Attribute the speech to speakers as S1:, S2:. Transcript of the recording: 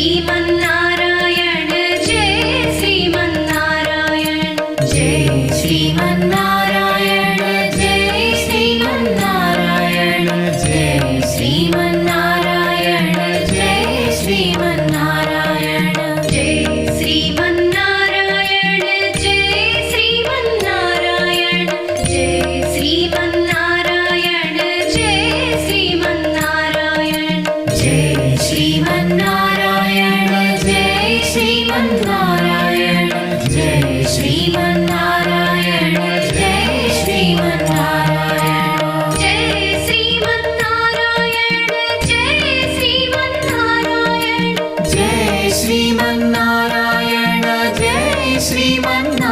S1: Sriman Narayana Jai Sriman Narayana Jai Sriman Narayana Jai Sriman Narayana Jai Sriman Narayana Jai Sriman Narayana Jai Sriman Narayana Jai Sriman Narayana Jai Sriman Narayana Jai Sriman Narayana Jai Sriman Narayana Jai Sriman Narayana Jai Sriman Narayana Jai Sriman Narayana Jai Sriman Narayana Jai Sriman Narayana Jai Sriman Narayana Jai Sriman Narayana